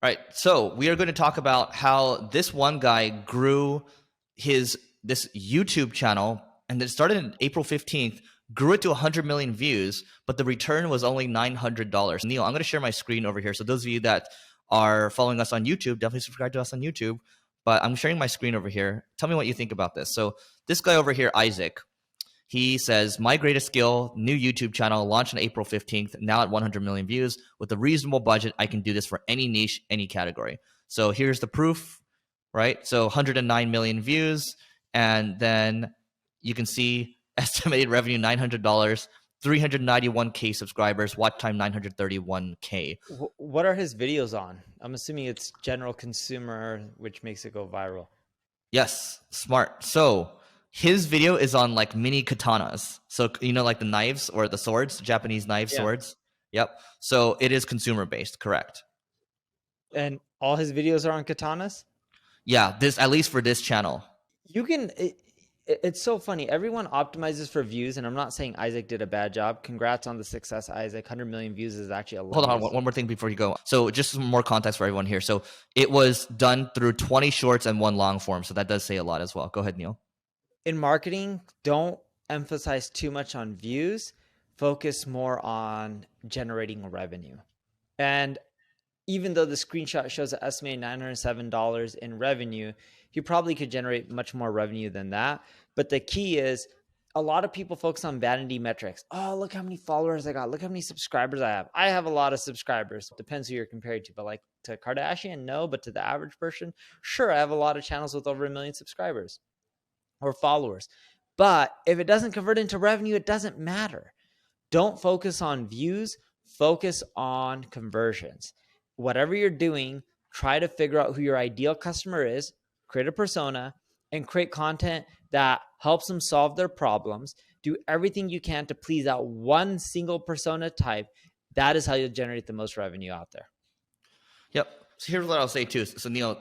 All right, so we are going to talk about how this one guy grew this YouTube channel, and it started on April 15th, grew it to 100 million views, but the return was only $900. Neil, I'm going to share my screen over here. So those of you that are following us on YouTube, definitely subscribe to us on YouTube. But I'm sharing my screen over here. Tell me what you think about this. So this guy over here, Isaac, he says, my greatest skill, new YouTube channel, launched on April 15th, now at 100 million views. With a reasonable budget, I can do this for any niche, any category. So here's the proof, right? So 109 million views. And then you can see estimated revenue, $900, 391K subscribers, watch time 931K. What are his videos on? I'm assuming it's general consumer, which makes it go viral. Yes, smart. So his video is on like mini katanas. So, you know, like the knives or the swords, Japanese knives, swords. Yep. So it is consumer based, correct? And all his videos are on katanas? Yeah, this, at least for this channel. You can, it's so funny. Everyone optimizes for views, and I'm not saying Isaac did a bad job. Congrats on the success, Isaac. 100 million views is actually a lot. Hold on, one more thing before you go. So just some more context for everyone here. So it was done through 20 shorts and 1 long form. So that does say a lot as well. Go ahead, Neil. In marketing, don't emphasize too much on views. Focus more on generating revenue. And even though the screenshot shows an estimated $907 in revenue, you probably could generate much more revenue than that. But the key is, a lot of people focus on vanity metrics. Oh, look how many followers I got. Look how many subscribers I have. I have a lot of subscribers. Depends who you're compared to. But like to Kardashian, no. But to the average person, sure, I have a lot of channels with over 1 million subscribers or followers. But if it doesn't convert into revenue, it doesn't matter. Don't focus on views. Focus on conversions. Whatever you're doing, try to figure out who your ideal customer is, create a persona, and create content that helps them solve their problems. Do everything you can to please that one single persona type. That is how you'll generate the most revenue out there. Yep. So here's what I'll say too. So Neil,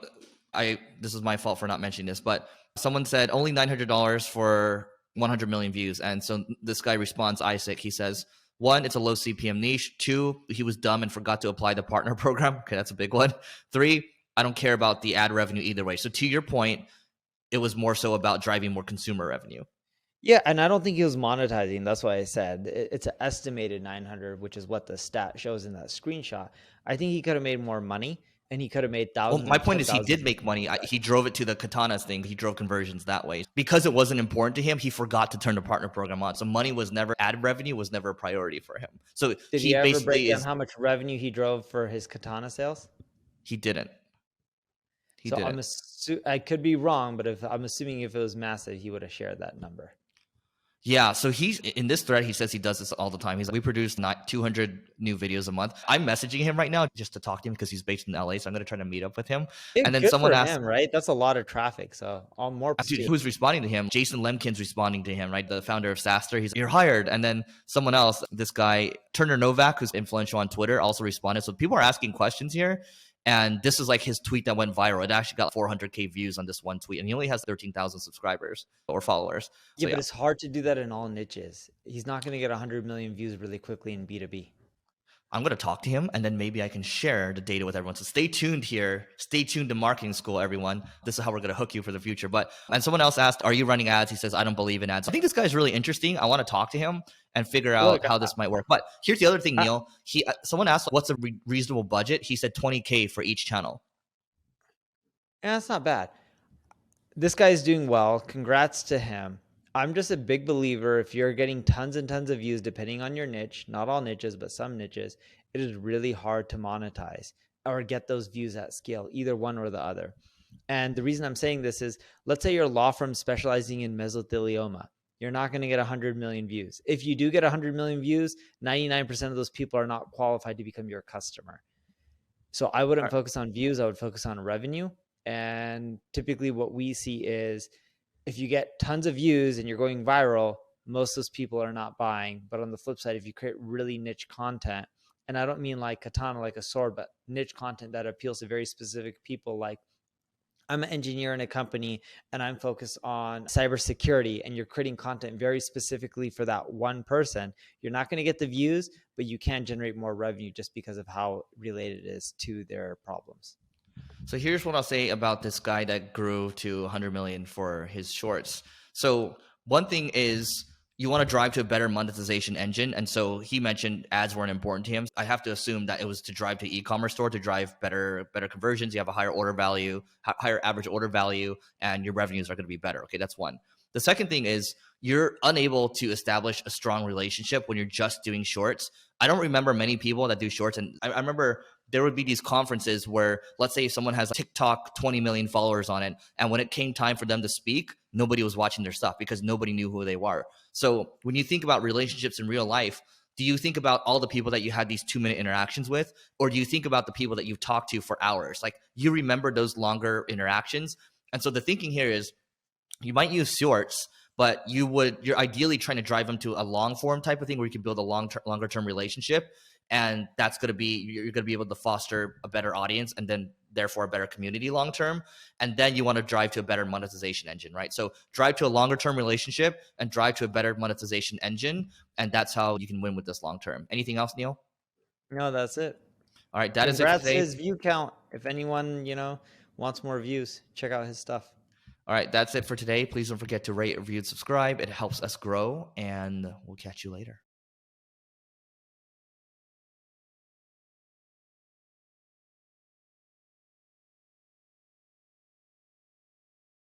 this is my fault for not mentioning this, but someone said only $900 for 100 million views. And so this guy responds, Isaac, he says, 1, it's a low CPM niche. 2, he was dumb and forgot to apply the partner program. Okay, that's a big one. 3, I don't care about the ad revenue either way. So to your point, it was more so about driving more consumer revenue. Yeah, and I don't think he was monetizing. That's why I said it's an estimated 900, which is what the stat shows in that screenshot. I think he could have made more money, and he could have made thousands. Well, my point is he did make money. He drove it to the katanas thing. He drove conversions that way. Because it wasn't important to him, he forgot to turn the partner program on. So money was never, ad revenue was never a priority for him. So did he ever break down how much revenue he drove for his katana sales? He didn't. I could be wrong, but I'm assuming if it was massive, he would have shared that number. Yeah, so he's in this thread. He says he does this all the time. He's like, we produce 200 new videos a month. I'm messaging him right now just to talk to him because he's based in LA. So I'm going to try to meet up with him. And then someone asked him, right? That's a lot of traffic. So all more. Dude, who's responding to him? Jason Lemkin's responding to him, right? The founder of Saster. He's like, you're hired. And then someone else, this guy Turner Novak, who's influential on Twitter, also responded. So people are asking questions here. And this is like his tweet that went viral. It actually got 400K views on this one tweet. And he only has 13,000 subscribers or followers. So, but it's hard to do that in all niches. He's not going to get 100 million views really quickly in B2B. I'm going to talk to him, and then maybe I can share the data with everyone. So stay tuned here. Stay tuned to Marketing School, everyone. This is how we're going to hook you for the future. And someone else asked, are you running ads? He says, I don't believe in ads. I think this guy's really interesting. I want to talk to him and figure out how this might work. But here's the other thing, Neil. Someone asked, what's a reasonable budget? He said 20K for each channel. Yeah, that's not bad. This guy's doing well. Congrats to him. I'm just a big believer, if you're getting tons and tons of views, depending on your niche, not all niches, but some niches, it is really hard to monetize or get those views at scale, either one or the other. And the reason I'm saying this is, let's say you're a law firm specializing in mesothelioma. You're not going to get 100 million views. If you do get 100 million views, 99% of those people are not qualified to become your customer. So I wouldn't focus on views. I would focus on revenue. And typically what we see is, if you get tons of views and you're going viral, most of those people are not buying. But on the flip side, if you create really niche content, and I don't mean like katana, like a sword, but niche content that appeals to very specific people, like I'm an engineer in a company and I'm focused on cybersecurity, and you're creating content very specifically for that one person, you're not going to get the views, but you can generate more revenue just because of how related it is to their problems. So here's what I'll say about this guy that grew to 100 million for his shorts. So one thing is you want to drive to a better monetization engine. And so he mentioned ads weren't important to him. I have to assume that it was to drive to e-commerce store to drive better conversions. You have a higher order value, higher average order value, and your revenues are going to be better. Okay, that's one. The second thing is you're unable to establish a strong relationship when you're just doing shorts. I don't remember many people that do shorts. And I remember there would be these conferences where, let's say someone has a TikTok 20 million followers on it, and when it came time for them to speak, nobody was watching their stuff because nobody knew who they were. So when you think about relationships in real life, do you think about all the people that you had these 2-minute interactions with, or do you think about the people that you've talked to for hours? Like, you remember those longer interactions. And so the thinking here is you might use shorts, but you're ideally trying to drive them to a long form type of thing where you can build a longer term relationship. And that's going to be, you're going to be able to foster a better audience and then therefore a better community long term. And then you want to drive to a better monetization engine, right? So drive to a longer term relationship and drive to a better monetization engine. And that's how you can win with this long term. Anything else, Neil? No, that's it. All right. That is it for Congrats to today. his view count. If anyone, wants more views, check out his stuff. All right. That's it for today. Please don't forget to rate, review, and subscribe. It helps us grow, and we'll catch you later.